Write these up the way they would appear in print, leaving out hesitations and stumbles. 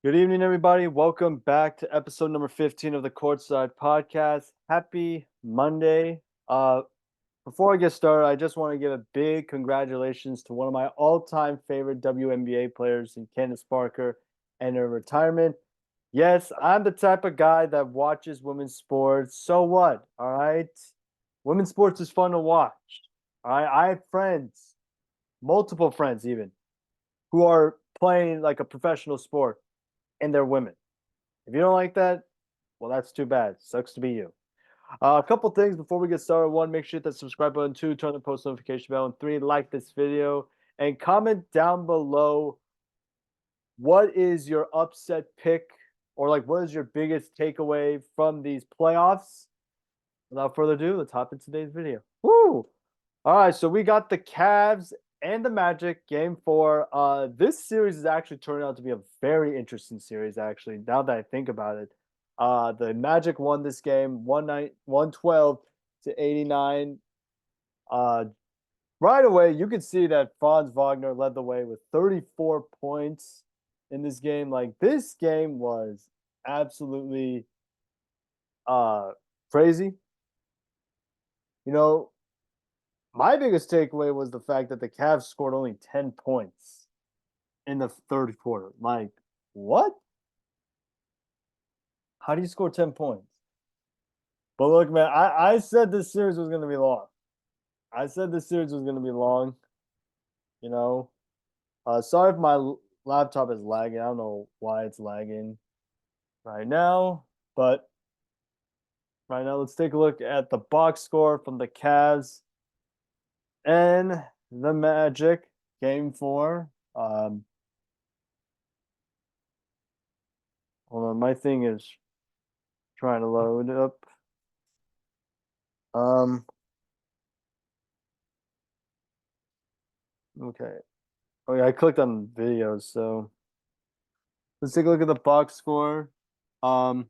Good evening, everybody. Welcome back to episode number 15 of the Courtside podcast. Happy Monday. Before I get started, I just want to give a big congratulations to one of my all-time favorite WNBA players in Candace Parker and her retirement. Yes, I'm the type of guy that watches women's sports. So what? All right. Women's sports is fun to watch. All right. I have friends, multiple friends even, who are playing like a professional sport and they're women. If you don't like that, well, that's too bad. Sucks to be you. A couple things before we get started. One, make sure you hit that subscribe button. Two, turn the post notification bell. And three, like this video and comment down below what is your upset pick or like what is your biggest takeaway from these playoffs. Without further ado, let's hop into today's video. Woo! All right, so we got the Cavs and the Magic game four. This series is actually turning out to be a very interesting series, actually, now that I think about it. The Magic won this game 112 to 89. Uh, right away, you could see that Franz Wagner led the way with 34 points in this game. Like, this game was absolutely uh crazy. You know, my biggest takeaway was the fact that the Cavs scored only 10 points in the third quarter. Like, what? How do you score 10 points? But look, man, I said this series was going to be long. I said this series was going to be long, you know. Sorry if my laptop is lagging. I don't know why it's lagging right now. But right now, let's take a look at the box score from the Cavs and the Magic game four. Hold on, my thing is trying to load up. Um, okay. Oh yeah, I clicked on videos, so let's take a look at the box score. Um,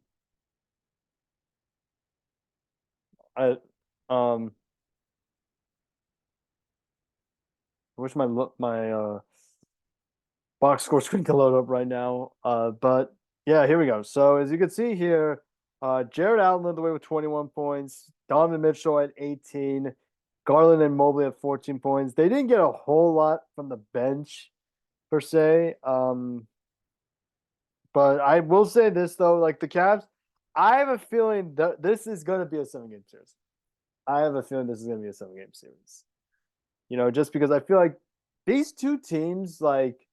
I um, I wish my box score screen could load up right now. But yeah, here we go. So as you can see here, Jared Allen led the way with 21 points. Donovan Mitchell at 18. Garland and Mobley at 14 points. They didn't get a whole lot from the bench per se. But I will say this though, like the Cavs, I have a feeling that this is going to be a 7 game series. I have a feeling this is going to be a 7 game series. Just because I feel like these two teams like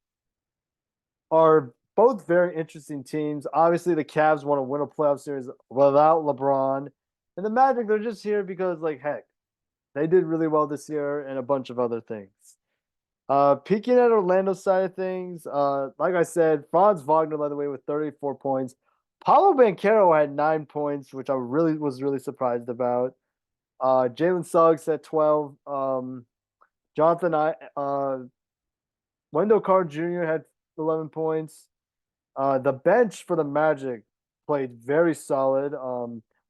are both very interesting teams. Obviously, the Cavs want to win a playoff series without LeBron, and the Magic they're just here because like heck, they did really well this year and a bunch of other things. Peeking at Orlando's side of things, like I said, Franz Wagner led the way with 34 points. Paulo Banchero had 9 points, which I was really surprised about. Jalen Suggs at 12. Jonathan Wendell Carter Jr. had 11 points. The bench for the Magic played very solid.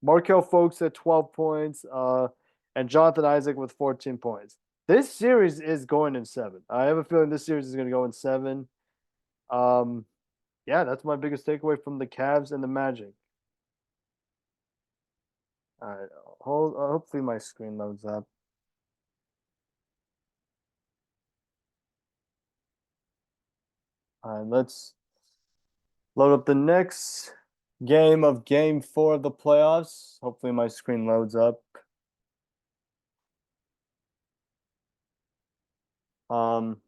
Markel Fultz at 12 points, and Jonathan Isaac with 14 points. This series is going in seven. I have a feeling this series is going to go in seven. Um, yeah, that's my biggest takeaway from the Cavs and the Magic. All right, hopefully my screen loads up. All right, let's load up the next game of game four of the playoffs. Hopefully my screen loads up. Um,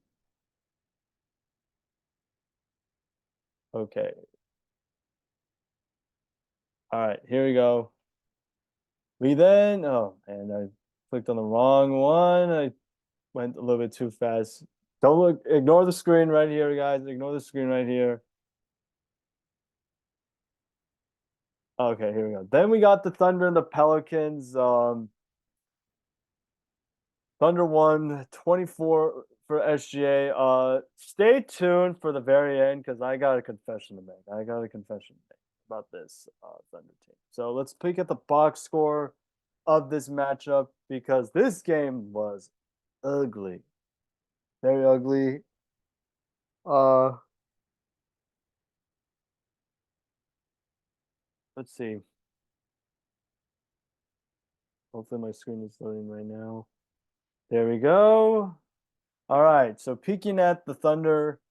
okay. All right, here we go. Oh man, I clicked on the wrong one. I went a little bit too fast. Don't look, ignore the screen right here, guys. Ignore the screen right here. Okay, here we go. Then we got the Thunder and the Pelicans. Thunder won 24 for SGA. Stay tuned for the very end because I got a confession to make. I got a confession to make about this Thunder team. So let's peek at the box score of this matchup because this game was ugly, very ugly. Uh, let's see. Hopefully my screen is loading right now. There we go. All right. So peeking at the Thunder,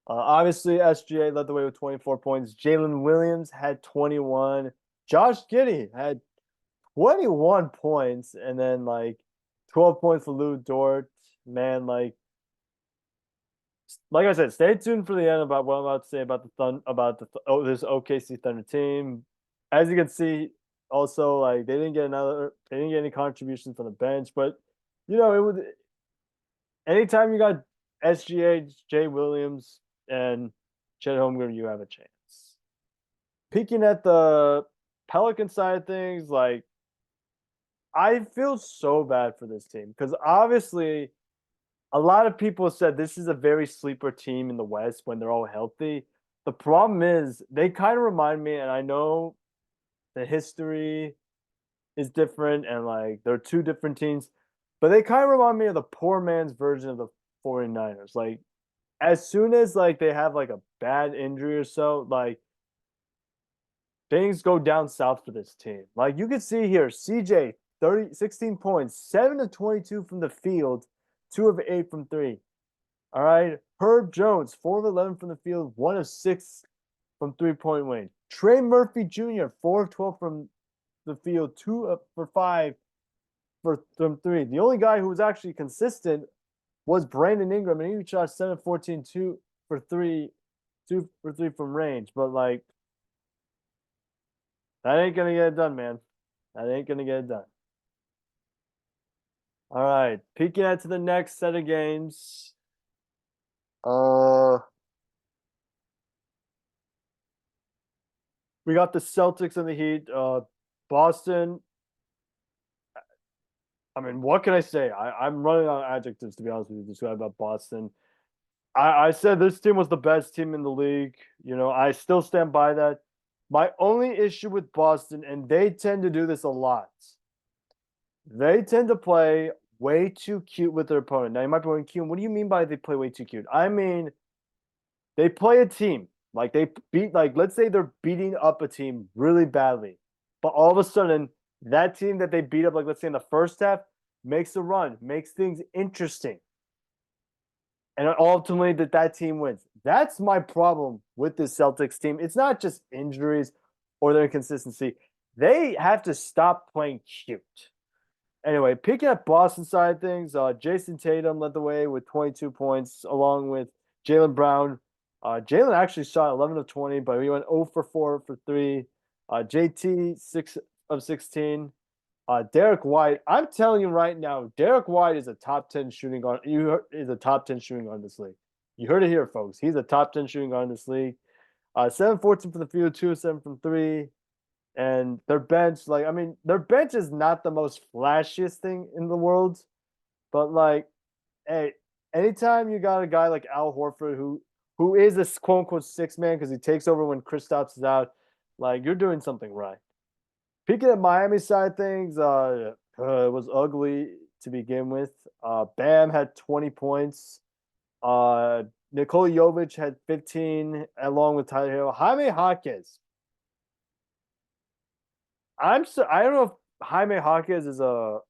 obviously SGA led the way with 24 points. Jalen Williams had 21. Josh Giddey had 21 points, and then like 12 points for Lou Dort. Man, like I said, stay tuned for the end about what I'm about to say about this OKC Thunder team. As you can see, also like they didn't get any contributions from the bench, but it was anytime you got SGA, Jay Williams, and Chet Holmgren, you have a chance. Peeking at the Pelican side of things, like I feel so bad for this team because obviously a lot of people said this is a very sleeper team in the West when they're all healthy. The problem is they kind of remind me, and I know the history is different and like they're two different teams, but they kind of remind me of the poor man's version of the 49ers. Like as soon as like they have like a bad injury or so, like things go down south for this team. Like you can see here, CJ 16 points, 7 of 22 from the field, 2 of 8 from 3. All right. Herb Jones, 4 of 11 from the field, 1 of 6 from 3-point range. Trey Murphy Jr., 4 of 12 from the field, 2 for 5 from 3. The only guy who was actually consistent was Brandon Ingram, and he shot 7 of 14, 2 for 3, 2 for 3 from range. But like that ain't gonna get it done, man. That ain't gonna get it done. All right, peeking out to the next set of games. We got the Celtics and the Heat. Boston. I mean, what can I say? I'm running out of adjectives to be honest with you to describe about Boston. I said this team was the best team in the league. I still stand by that. My only issue with Boston, and they tend to do this a lot, they tend to play way too cute with their opponent. Now you might be wondering, Q, what do you mean by they play way too cute? I mean, they play a team. Like they beat, like let's say they're beating up a team really badly, but all of a sudden that team that they beat up, like let's say in the first half, makes a run, makes things interesting, and ultimately that team wins. That's my problem with this Celtics team. It's not just injuries or their inconsistency. They have to stop playing cute. Anyway, picking up Boston side of things, Jason Tatum led the way with 22 points, along with Jaylen Brown. Jaylen actually shot 11 of 20, but he went 0 for 4 for 3. JT, 6 of 16. Derek White, I'm telling you right now, Derek White is a top 10 shooting guard. Is a top 10 shooting guard in this league. You heard it here, folks. He's a top 10 shooting guard in this league. 7-14 from the field, 2 of 7 from 3. And their bench, like, I mean, their bench is not the most flashiest thing in the world, but like, hey, anytime you got a guy like Al Horford who is a quote unquote 6-man because he takes over when Kristaps is out, like you're doing something right. Speaking of Miami side things, it was ugly to begin with. Bam had 20 points. Nikola Jovic had 15, along with Tyler Hero. Jaime Jaquez. I don't know if Jaime Jaquez is I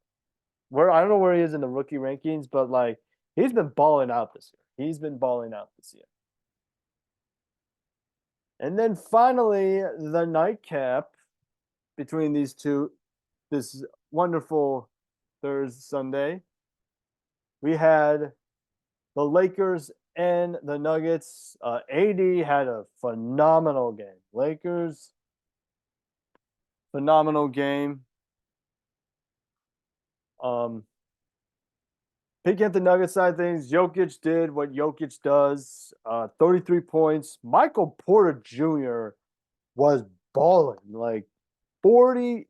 don't know where he is in the rookie rankings, but like he's been balling out this year. He's been balling out this year. And then finally, the nightcap between these two, this wonderful Thursday, Sunday, we had the Lakers and the Nuggets. AD had a phenomenal game. Lakers, phenomenal game. Picking at the Nuggets side of things, Jokic did what Jokic does. 33 points. Michael Porter Jr. was balling. Like 40,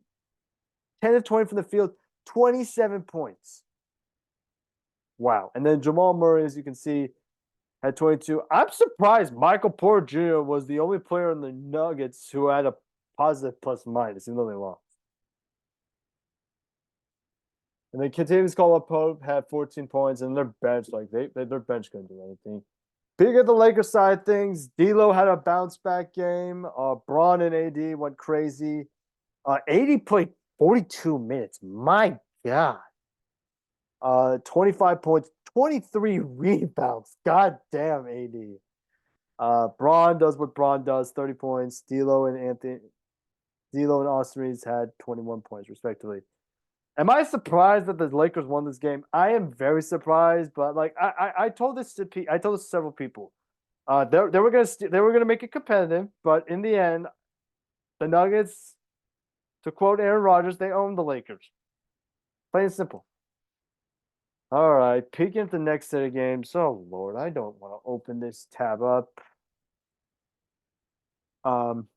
10 of 20 from the field, 27 points. Wow. And then Jamal Murray, as you can see, had 22. I'm surprised Michael Porter Jr. was the only player in the Nuggets who had a positive plus minus, even though they lost. And then Kentavious Caldwell-Pope had 14 points, and their bench, like their bench couldn't do anything. Big at the Lakers side of things, D'Lo had a bounce back game. Braun and AD went crazy. AD played 42 minutes. My God. 25 points, 23 rebounds. God damn, AD. Braun does what Braun does, 30 points. D'Lo and Austin Reeves had 21 points, respectively. Am I surprised that the Lakers won this game? I am very surprised, but like I told this to several people. They were gonna make it competitive, but in the end, the Nuggets, to quote Aaron Rodgers, they owned the Lakers. Plain and simple. All right, peeking at the next set of games. Oh Lord, I don't want to open this tab up. Um,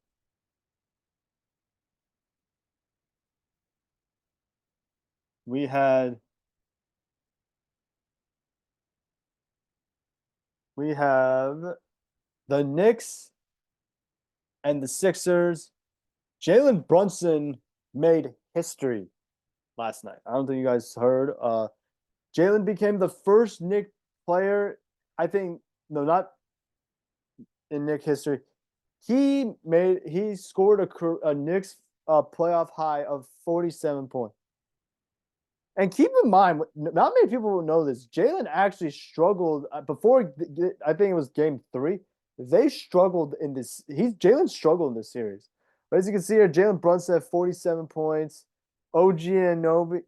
we had we have the Knicks and the Sixers. Jalen Brunson made history last night. I don't think you guys heard. Jalen became the first Knick player, I think, no, not in Knick history. He scored a Knicks playoff high of 47 points. And keep in mind, not many people will know this. Jalen actually struggled before. I think it was Game 3. They struggled in this. Jalen struggled in this series. But as you can see here, Jalen Brunson had 47 points. OG Anunoby,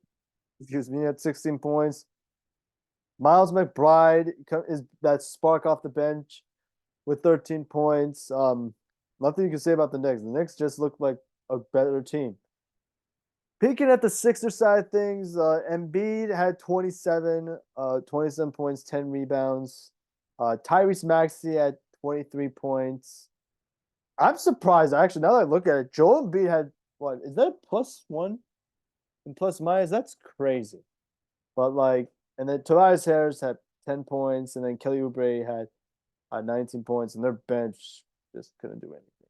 excuse me, had 16 points. Miles McBride is that spark off the bench with 13 points. Nothing you can say about the Knicks. The Knicks just look like a better team. Peeking at the Sixers side of things, Embiid had 27 points, 10 rebounds. Tyrese Maxey had 23 points. I'm surprised, actually, now that I look at it, Joel Embiid had, what, is that +1 and plus minus? That's crazy. But, like, and then Tobias Harris had 10 points, and then Kelly Oubre had 19 points, and their bench just couldn't do anything.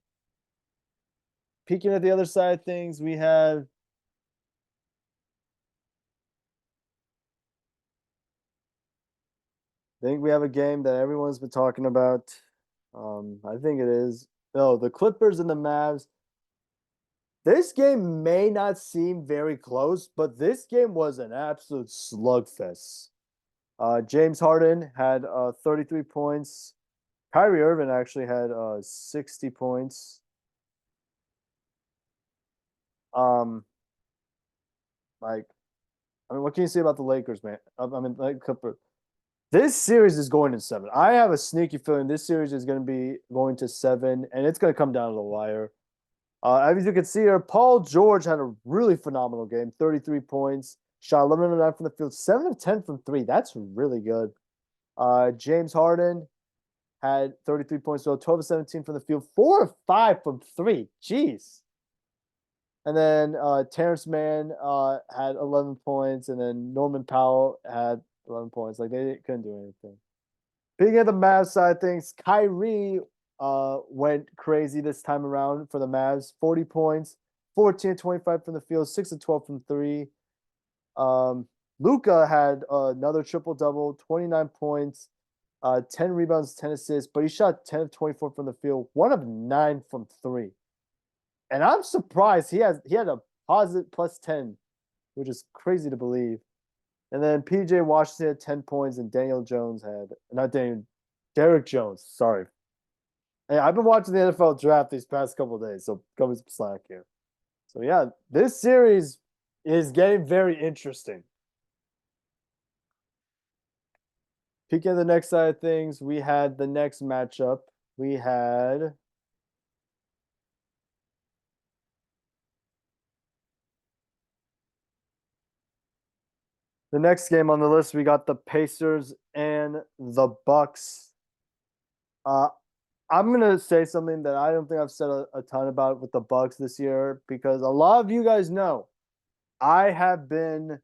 Peeking at the other side of things, we have I think we have a game that everyone's been talking about. I think it is. No, the Clippers and the Mavs. This game may not seem very close, but this game was an absolute slugfest. James Harden had 33 points. Kyrie Irving actually had 60 points. Like, I mean, what can you say about the Lakers, man? I mean, like Clippers. This series is going to 7. I have a sneaky feeling this series is going to be going to 7, and it's going to come down to the wire. As you can see here, Paul George had a really phenomenal game, 33 points, shot 11 of 9 from the field, 7 of 10 from 3. That's really good. James Harden had 33 points, so 12 of 17 from the field, 4 of 5 from 3. Jeez. And then Terrence Mann had 11 points, and then Norman Powell had 11 points. Like, they couldn't do anything. Being at the Mavs side of things, Kyrie went crazy this time around for the Mavs. 40 points, 14 of 25 from the field, 6 of 12 from 3. Luka had another triple-double, 29 points, 10 rebounds, 10 assists, but he shot 10 of 24 from the field, 1 of 9 from 3. And I'm surprised he had a positive +10, which is crazy to believe. And then PJ Washington had 10 points, and Derek Jones. Sorry. Hey, I've been watching the NFL draft these past couple of days, so cut me some slack here. So yeah, this series is getting very interesting. Peeking at the next side of things, we had the next matchup. We had the next game on the list. We got the Pacers and the Bucks. I'm gonna say something that I don't think I've said a ton about with the Bucks this year, because a lot of you guys know I have been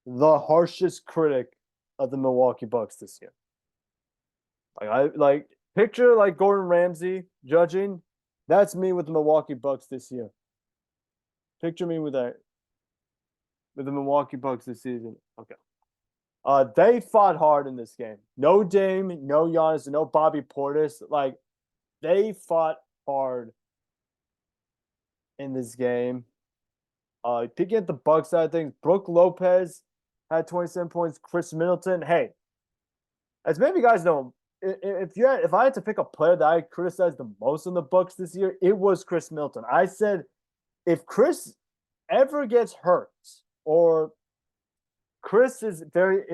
the harshest critic of the Milwaukee Bucks this year. Picture like Gordon Ramsay judging. That's me with the Milwaukee Bucks this year. Picture me with the Milwaukee Bucks this season. Okay. They fought hard in this game. No Dame, no Giannis, no Bobby Portis. Like they fought hard in this game. Picking at the Bucks side of things, Brooke Lopez had 27 points. Chris Middleton. Hey, as maybe you guys know, if I had to pick a player that I criticized the most in the Bucks this year, it was Chris Middleton. I said if Chris ever gets hurt or Chris is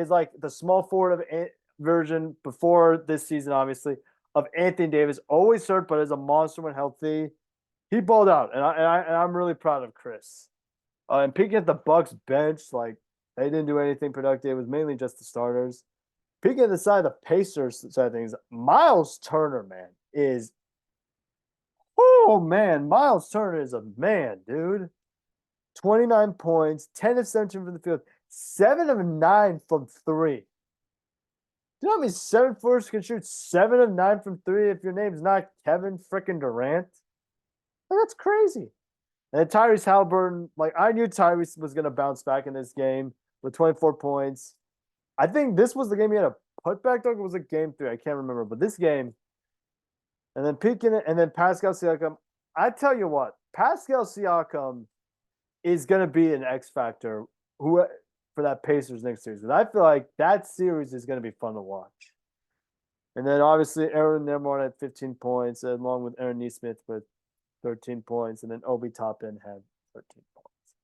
like the small forward of version before this season, obviously, of Anthony Davis, always hurt, but is a monster when healthy. He balled out, and I'm really proud of Chris. And peeking at the Bucks bench, like they didn't do anything productive. It was mainly just the starters. Peeking at the side of the Pacers side of things, Miles Turner, man, is Miles Turner is a man, dude. 29 points, 10 of 17 from the field, 7 of 9 from three. Do you know how many 7-footers can shoot 7 of 9 from three if your name's not Kevin freaking Durant? Like, that's crazy. And Tyrese Halliburton, like I knew Tyrese was going to bounce back in this game with 24 points. I think this was the game he had a putback dunk. It was a game 3. I can't remember, but this game, and then peeking it, and then Pascal Siakam. I tell you what, Pascal Siakam is going to be an X factor who for that Pacers next series. And I feel like that series is going to be fun to watch. And then obviously Aaron Nemhard had 15 points, along with Aaron Nesmith with 13 points, and then Obi Toppin had 13 points.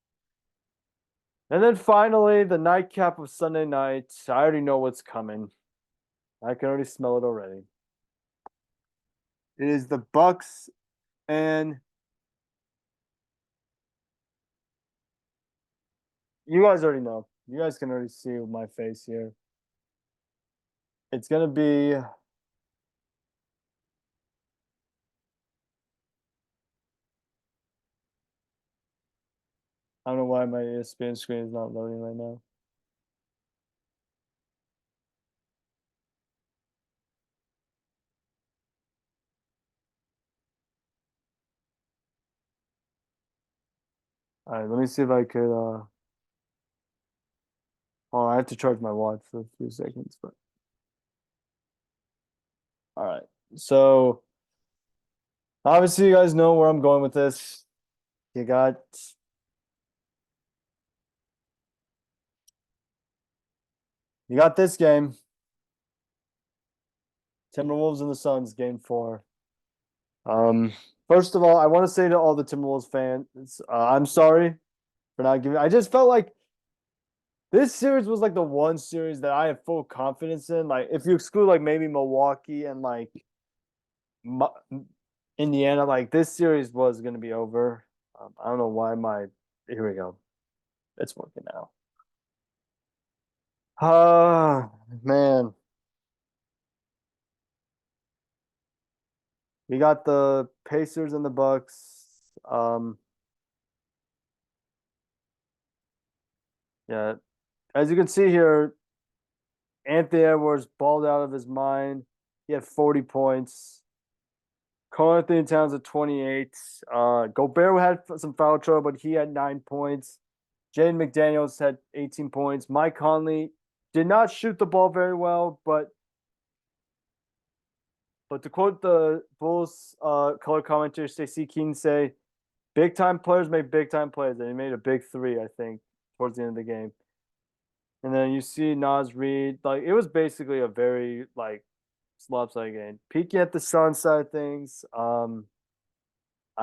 And then finally, the nightcap of Sunday night. I already know what's coming. I can already smell it already. It is the Bucks and you guys already know. You guys can already see my face here. It's gonna be I don't know why my ESPN screen is not loading right now. All right, let me see if I could. Oh, I have to charge my watch for a few seconds, but all right. So obviously, you guys know where I'm going with this. You got this game. Timberwolves and the Suns, game 4. Um, First of all, I want to say to all the Timberwolves fans, I'm sorry for not giving. I just felt like this series was like the one series that I have full confidence in. Like, if you exclude like maybe Milwaukee and like Indiana, like this series was going to be over. I don't know why my. Here we go. It's working now. Ah, man. We got the Pacers and the Bucks. Yeah, as you can see here, Anthony Edwards balled out of his mind. He had 40 points. Karl-Anthony Towns at 28. Gobert had some foul trouble, but he had 9 points. Jaden McDaniels had 18 points. Mike Conley did not shoot the ball very well, but to quote the Bulls color commentator Stacey Keene say, big time players make big time plays, and he made a big 3, I think, towards the end of the game. And then you see Nas Reed, like it was basically a very like lopsided game. Peeking at the Sun side of things, I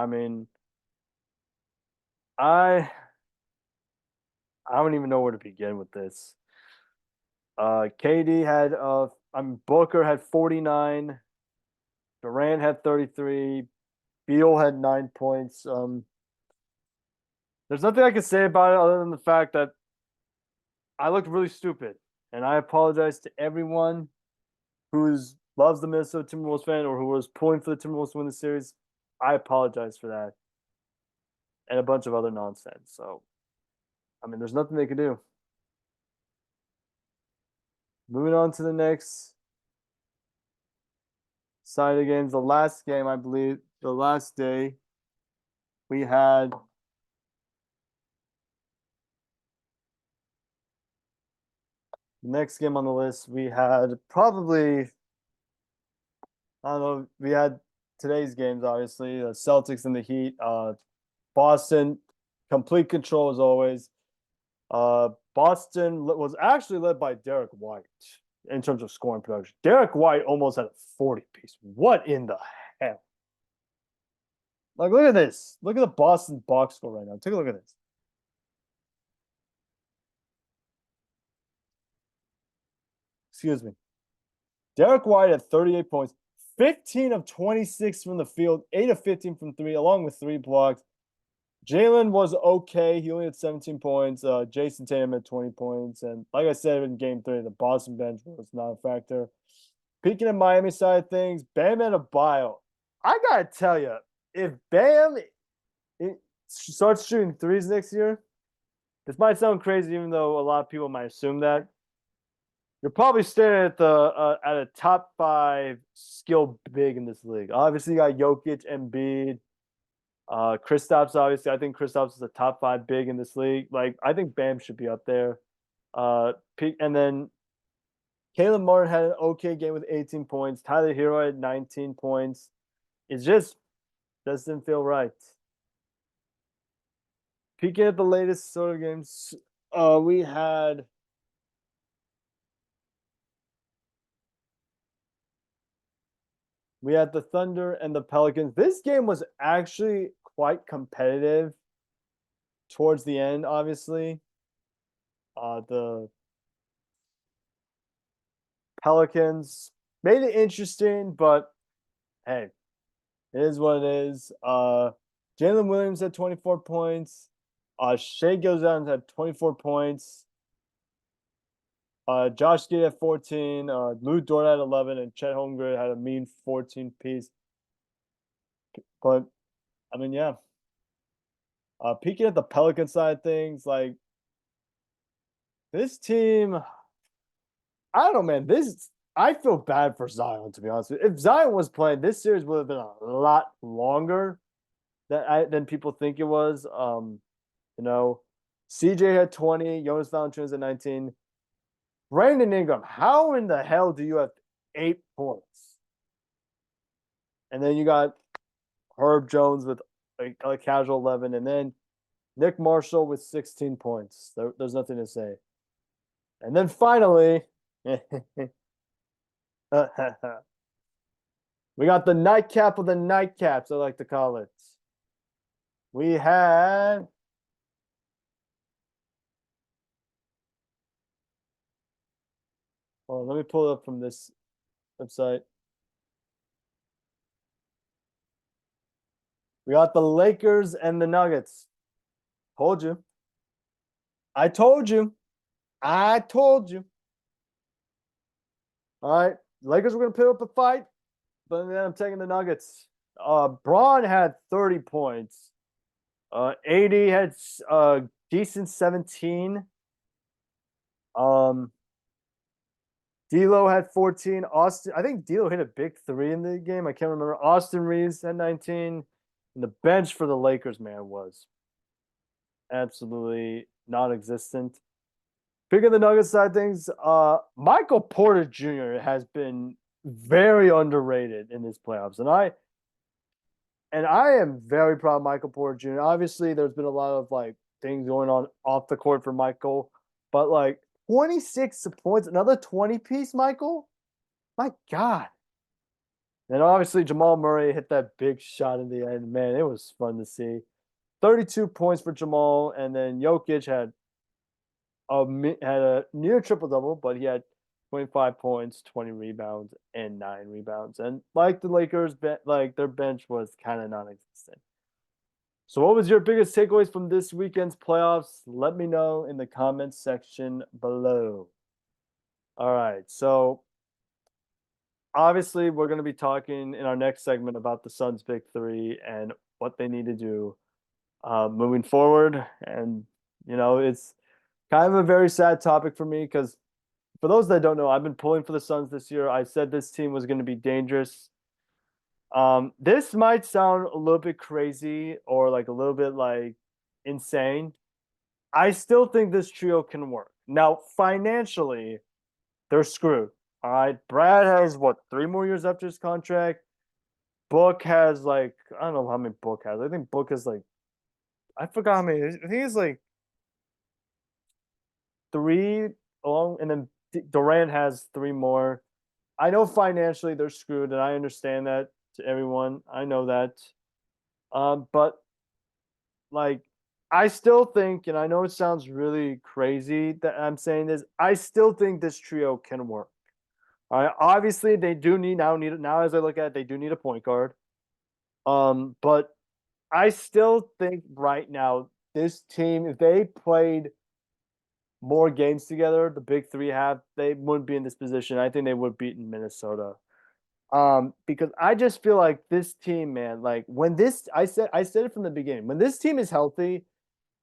mean, I I don't even know where to begin with this. KD had Booker had 49, Durant had 33, Beal had 9 points. There's nothing I can say about it other than the fact that I looked really stupid, and I apologize to everyone who's loves the Minnesota Timberwolves fan or who was pulling for the Timberwolves to win the series. I apologize for that and a bunch of other nonsense. So, I mean, there's nothing they can do. Moving on to the next side of games. The last game, I believe, the last day, we had The next game on the list, we had probably, I don't know, we had today's games, obviously, the Celtics and the Heat. Boston, complete control as always. Boston was actually led by Derek White in terms of scoring production. Derek White almost had a 40 piece. What in the hell? Like, look at this. Look at the Boston box score right now. Take a look at this. Excuse me. Derek White had 38 points, 15 of 26 from the field, 8 of 15 from three, along with 3 blocks. Jalen was okay. He only had 17 points. Jason Tatum had 20 points. And like I said in game 3, the Boston bench was not a factor. Peaking at Miami side of things, Bam Adebayo. I got to tell you, if Bam starts shooting threes next year, this might sound crazy, even though a lot of people might assume that. You're probably staring at the at a top 5 skill big in this league. Obviously, you got Jokic, Embiid, Kristaps. Obviously, I think Kristaps is a top 5 big in this league. Like, I think Bam should be up there. And then Caleb Martin had an okay game with 18 points. Tyler Hero had 19 points. It just doesn't feel right. Peeking at the latest sort of games, we had the Thunder and the Pelicans. This game was actually quite competitive towards the end, obviously. The Pelicans made it interesting, but hey, it is what it is. Jalen Williams had 24 points. Shea Gilgeous had 24 points. Josh Giddey had 14. Lou Dort had 11, and Chet Holmgren had a mean 14 piece. But I mean, yeah. Peeking at the Pelican side of things, like this team, I don't know, man. I feel bad for Zion, to be honest with you. If Zion was playing, this series would have been a lot longer than people think it was. You know, CJ had 20, Jonas Valanciunas had 19. Brandon Ingram, how in the hell do you have 8 points? And then you got Herb Jones with a casual 11, and then Nick Marshall with 16 points. There's nothing to say. And then finally, we got the nightcap of the nightcaps, I like to call it. We had let me pull it up from this website. We got the Lakers and the Nuggets. Told you. I told you. I told you. All right. Lakers were going to put up a fight, but then I'm taking the Nuggets. Braun had 30 points. AD had decent 17. D'Lo had 14. I think D'Lo hit a big 3 in the game. I can't remember. Austin Reeves had 19. And the bench for the Lakers, man, was absolutely non-existent. Picking the Nuggets side of things, Michael Porter Jr. has been very underrated in this playoffs, and I am very proud of Michael Porter Jr. Obviously, there's been a lot of like things going on off the court for Michael, but like 26 points, another 20 piece, Michael. My God. And obviously, Jamal Murray hit that big shot in the end. Man, it was fun to see. 32 points for Jamal, and then Jokic had a near triple double, but he had 25 points, 20 rebounds, and 9 rebounds. And like the Lakers, like their bench was kind of non-existent. So, what was your biggest takeaways from this weekend's playoffs? Let me know in the comments section below. All right, so obviously, we're going to be talking in our next segment about the Suns' big 3 and what they need to do moving forward. And it's kind of a very sad topic for me because for those that don't know, I've been pulling for the Suns this year. I said this team was going to be dangerous. This might sound a little bit crazy or like a little bit like insane. I still think this trio can work. Now, financially, they're screwed. All right. Brad has what, 3 more years after his contract? Book has like, I don't know how many Book has. I think Book is like, I forgot how many. I think it's like three along, and then Durant has 3 more. I know financially they're screwed, and I understand that to everyone. I know that. But like, I still think, and I know it sounds really crazy that I'm saying this, I still think this trio can work. All right. Obviously, they do need now as I look at it, they do need a point guard. But I still think right now this team, if they played more games together, the big three have, they wouldn't be in this position. I think they would beat in Minnesota. Because I just feel like this team, man, like when this I said it from the beginning, when this team is healthy,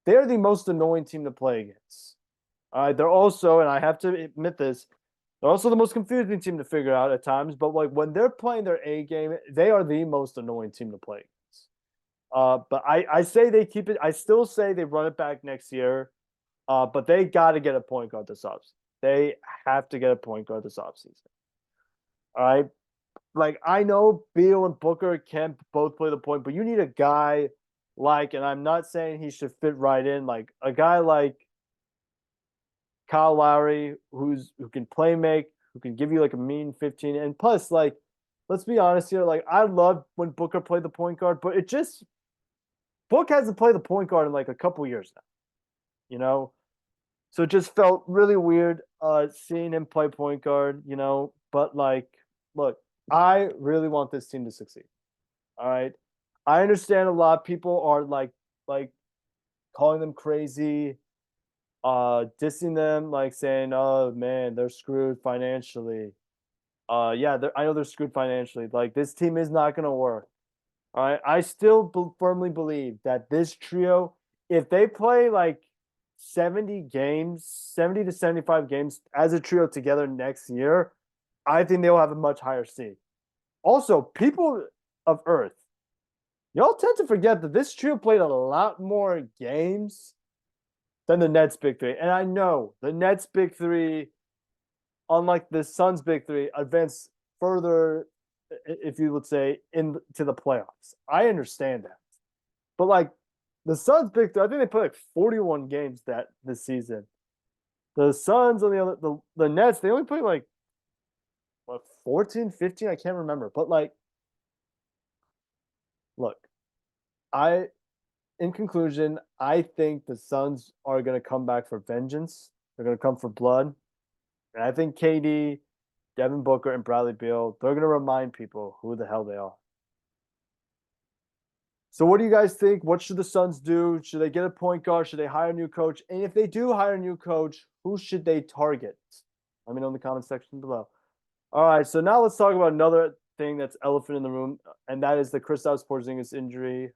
they're the most annoying team to play against. They're also, and I have to admit this, they're also the most confusing team to figure out at times. But like when they're playing their A game, they are the most annoying team to play against. But I say they keep it. I still say they run it back next year. But they got to get a point guard this offseason. They have to get a point guard this offseason. All right. Like I know Beal and Booker can both play the point, but you need a guy like, and I'm not saying he should fit right in, like a guy like Kyle Lowry, who can play make, who can give you like a mean 15. And plus, like, let's be honest here, like I love when Booker played the point guard, but it just Book hasn't played the point guard in like a couple years now, you know? So it just felt really weird seeing him play point guard, you know. But like, look, I really want this team to succeed. All right. I understand a lot of people are like calling them crazy, dissing them, like saying, "Oh man, they're screwed financially." Yeah, I know they're screwed financially. Like this team is not going to work. All right, I still firmly believe that this trio, if they play like 70 games, 70 to 75 games as a trio together next year, I think they'll have a much higher seed. Also, people of Earth, y'all tend to forget that this trio played a lot more games than the Nets' big three. And I know the Nets' big three, unlike the Suns' big three, advanced further, if you would say, into the playoffs. I understand that. But like the Suns' big three, I think they played like 41 games this season. The Suns on the other, the Nets, they only played like what, 14, 15? I can't remember. But like, look, I in conclusion, I think the Suns are going to come back for vengeance. They're going to come for blood. And I think KD, Devin Booker, and Bradley Beal, they're going to remind people who the hell they are. So what do you guys think? What should the Suns do? Should they get a point guard? Should they hire a new coach? And if they do hire a new coach, who should they target? Let me know in the comment section below. All right, so now let's talk about another thing that's elephant in the room, and that is the Kristaps Porzingis injury.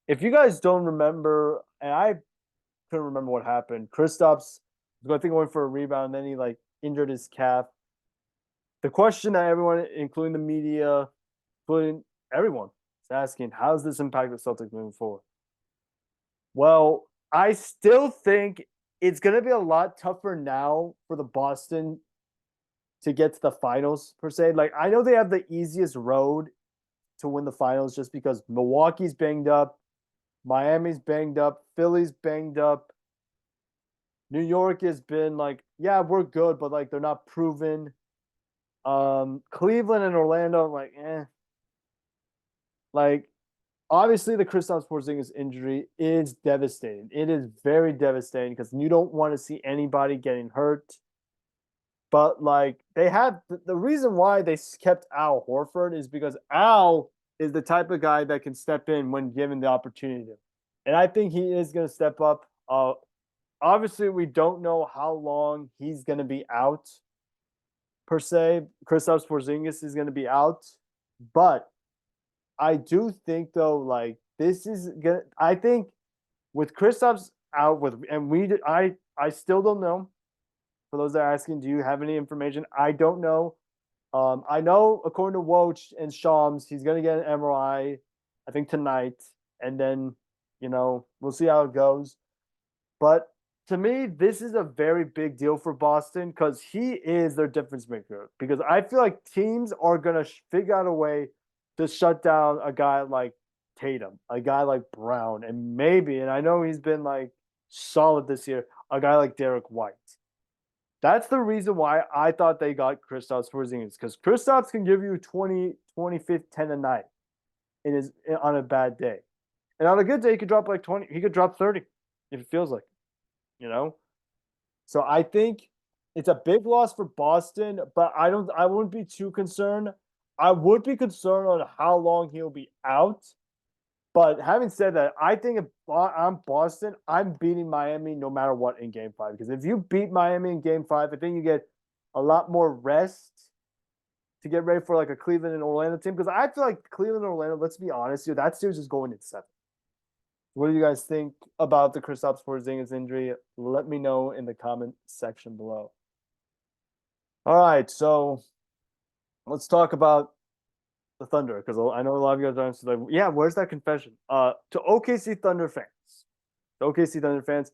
If you guys don't remember, and I couldn't remember what happened, Kristaps was I think going for a rebound, and then he like injured his calf. The question that everyone, including the media, including everyone, is asking, how does this impact the Celtics moving forward? Well, I still think it's going to be a lot tougher now for the Boston to get to the finals, per se. Like, I know they have the easiest road to win the finals just because Milwaukee's banged up, Miami's banged up, Philly's banged up. New York has been like, yeah, we're good, but like they're not proven. Cleveland and Orlando, like, eh. Like, obviously, the Kristaps Porzingis injury is devastating. It is very devastating because you don't want to see anybody getting hurt. But like, they have the reason why they kept Al Horford is because Al is the type of guy that can step in when given the opportunity. And I think he is going to step up. Obviously, we don't know how long he's going to be out, per se. Kristaps Porzingis is going to be out. But I do think, though, like, this is going to, I think with Kristaps out, I still don't know. For those that are asking, do you have any information? I don't know. I know, according to Woj and Shams, he's going to get an MRI, I think, tonight. And then, we'll see how it goes. But to me, this is a very big deal for Boston because he is their difference maker. Because I feel like teams are gonna figure out a way to shut down a guy like Tatum, a guy like Brown, and maybe, and I know he's been like solid this year, a guy like Derek White. That's the reason why I thought they got Kristaps Porzingis because Kristaps can give you 20, 25, 10 a night on a bad day. And on a good day, he could drop like 20. He could drop 30 if it feels like it, you know? So I think it's a big loss for Boston, but I wouldn't be too concerned. I would be concerned on how long he'll be out. But having said that, I think if I'm Boston, I'm beating Miami no matter what in game five. Because if you beat Miami in game five, I think you get a lot more rest to get ready for like a Cleveland and Orlando team. Because I feel like Cleveland and Orlando, let's be honest here, that series is going in seven. What do you guys think about the Kristaps Porzingis injury? Let me know in the comment section below. All right, so let's talk about the Thunder because I know a lot of you guys are like, yeah, where's that confession? To OKC Thunder fans,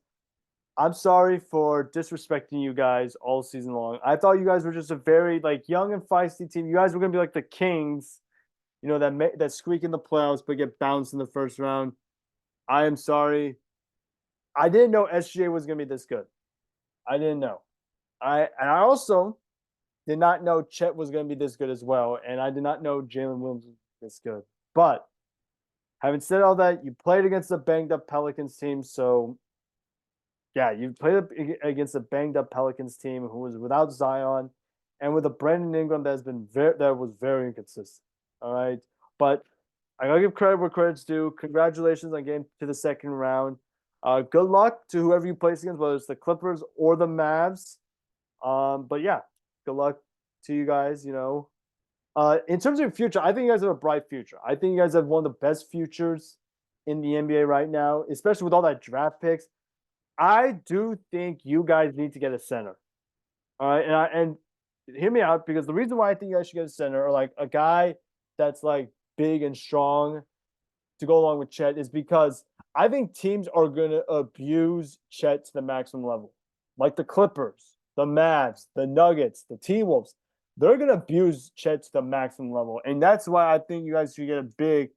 I'm sorry for disrespecting you guys all season long. I thought you guys were just a very like young and feisty team. You guys were gonna be like the Kings, that squeak in the playoffs but get bounced in the first round. I am sorry. I didn't know SGA was gonna be this good. I didn't know. I also did not know Chet was going to be this good as well, and I did not know Jalen Williams was this good. But having said all that, you played against a banged up Pelicans team, so yeah, you played against a banged up Pelicans team who was without Zion and with a Brandon Ingram that was very inconsistent. All right, but I gotta give credit where credit's due. Congratulations on getting to the second round. Good luck to whoever you place against, whether it's the Clippers or the Mavs. But yeah, good luck to you guys. In terms of your future, I think you guys have a bright future. I think you guys have one of the best futures in the NBA right now, especially with all that draft picks. I do think you guys need to get a center. All right, and hear me out because the reason why I think you guys should get a center or like a guy that's like big and strong to go along with Chet is because I think teams are going to abuse Chet to the maximum level, like the Clippers, the Mavs, the Nuggets, the T-Wolves. They're going to abuse Chet to the maximum level, and that's why I think you guys should get a big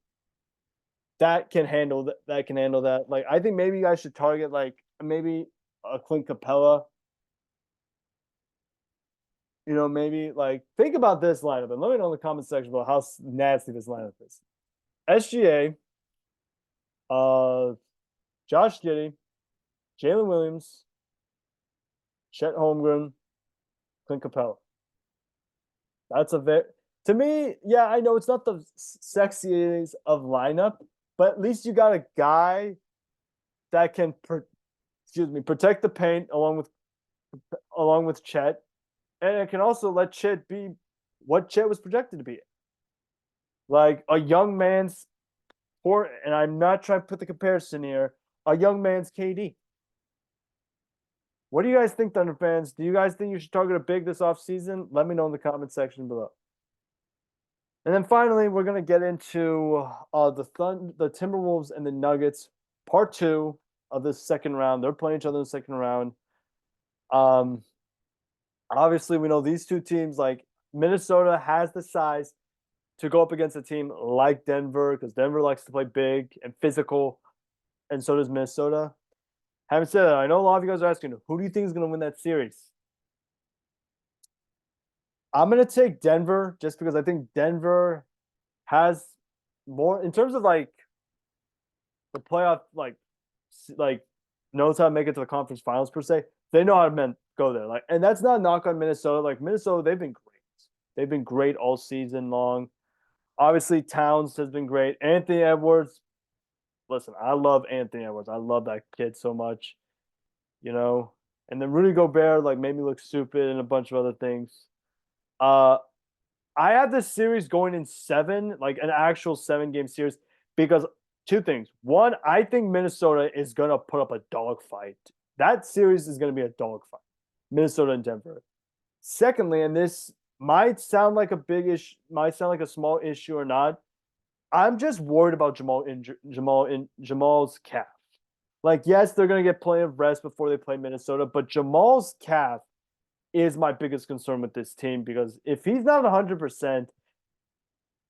that can handle that. That can handle that. Like I think maybe you guys should target like maybe a Clint Capella. Maybe like think about this lineup and let me know in the comment section about how nasty this lineup is. SGA, Josh Giddey, Jalen Williams, Chet Holmgren, Clint Capella. That's to me, yeah, I know it's not the sexiest of lineup, but at least you got a guy that can protect the paint along with Chet, and it can also let Chet be what Chet was projected to be. Like a young man's and I'm not trying to put the comparison here, a young man's KD. What do you guys think, Thunder fans? Do you guys think you should target a big this offseason? Let me know in the comment section below. And then finally, we're going to get into the Timberwolves and the Nuggets, part 2 of this second round. They're playing each other in the second round. Obviously, we know these two teams, like Minnesota has the size to go up against a team like Denver because Denver likes to play big and physical, and so does Minnesota. Having said that, I know a lot of you guys are asking, who do you think is going to win that series? I'm going to take Denver just because I think Denver has more in terms of like the playoff, like knows how to make it to the conference finals per se. They know how to go there. Like, and that's not a knock on Minnesota. Like Minnesota, they've been great. They've been great all season long. Obviously, Towns has been great. Anthony Edwards. Listen, I love Anthony Edwards. I love that kid so much. And then Rudy Gobert like made me look stupid and a bunch of other things. I have this series going in 7, like an actual 7-game series, because two things. One, I think Minnesota is gonna put up a dogfight. That series is gonna be a dogfight. Minnesota and Denver. Secondly, and this might sound like a big issue, might sound like a small issue or not. I'm just worried about Jamal's calf. Like, yes, they're going to get plenty of rest before they play Minnesota, but Jamal's calf is my biggest concern with this team because if he's not 100%,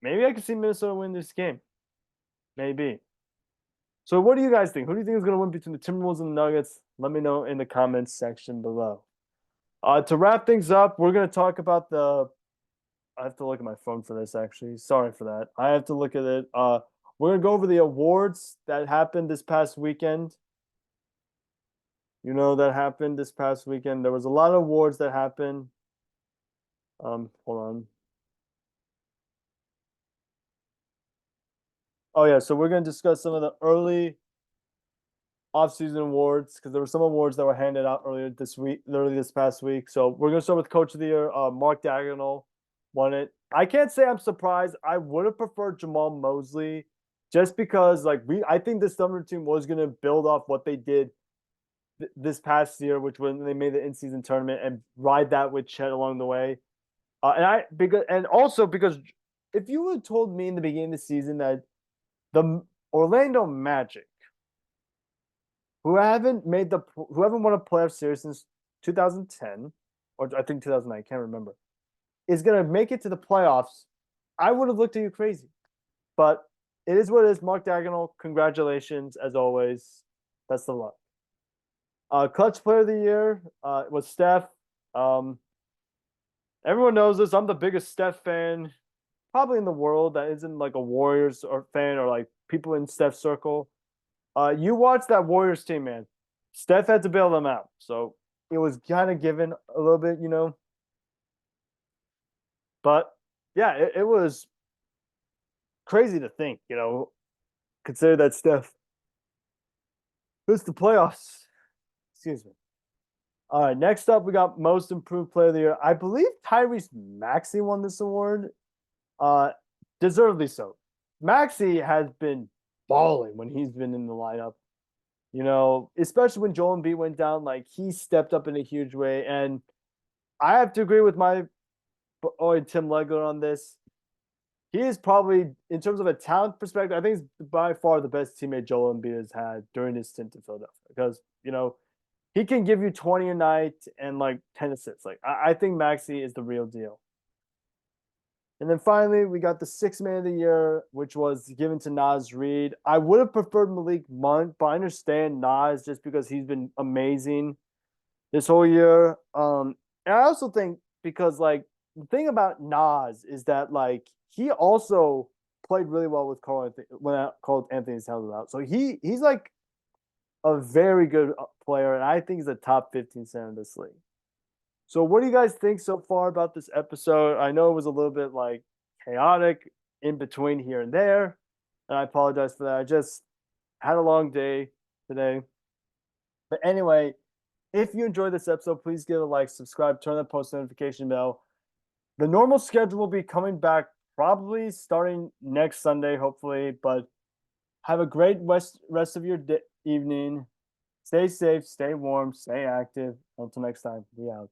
maybe I could see Minnesota win this game. Maybe. So, what do you guys think? Who do you think is going to win between the Timberwolves and the Nuggets? Let me know in the comments section below. To wrap things up, we're going to talk about the. I have to look at my phone for this, actually. Sorry for that. I have to look at it. We're going to go over the awards that happened this past weekend. That happened this past weekend. There was a lot of awards that happened. Hold on. Oh yeah, so we're gonna discuss some of the early off-season awards because there were some awards that were handed out early this past week. So we're gonna start with Coach of the Year. Mark Dagnall won it. I can't say I'm surprised. I would have preferred Jamal Mosley just because I think this Thunder team was gonna build off what they did this past year, which when they made the in-season tournament and ride that with Chet along the way. Because if you would have told me in the beginning of the season that the Orlando Magic, who haven't won a playoff series since 2010, or I think 2009, can't remember, is gonna make it to the playoffs, I would have looked at you crazy. But it is what it is. Mark Dagnall, congratulations as always. Best of luck. Clutch Player of the Year was Steph. Everyone knows this. I'm the biggest Steph fan probably in the world that isn't like a Warriors or fan or like people in Steph's circle. You watch that Warriors team, man. Steph had to bail them out, so it was kind of given a little bit, But yeah, it was crazy to think, consider that Steph missed the playoffs. Excuse me. All right, next up we got Most Improved Player of the Year. I believe Tyrese Maxey won this award. Uh, Deservedly so. Maxey has been balling when he's been in the lineup. Especially when Joel Embiid went down, like he stepped up in a huge way. And I have to agree with my boy Tim Legler on this. He is probably, in terms of a talent perspective, I think he's by far the best teammate Joel Embiid has had during his stint in Philadelphia. Because, he can give you 20 a night and like 10 assists. Like I think Maxey is the real deal. And then finally, we got the Sixth Man of the Year, which was given to Naz Reid. I would have preferred Malik Monk, but I understand Naz just because he's been amazing this whole year. And I also think because the thing about Naz is that he also played really well with Carl Anthony's held it out. So he's like a very good player, and I think he's a top 15 center in this league. So what do you guys think so far about this episode? I know it was a little bit chaotic in between here and there, and I apologize for that. I just had a long day today. But anyway, if you enjoyed this episode, please give it a like, subscribe, turn the post notification bell. The normal schedule will be coming back probably starting next Sunday, hopefully. But have a great rest of your evening. Stay safe, stay warm, stay active. Until next time, we out.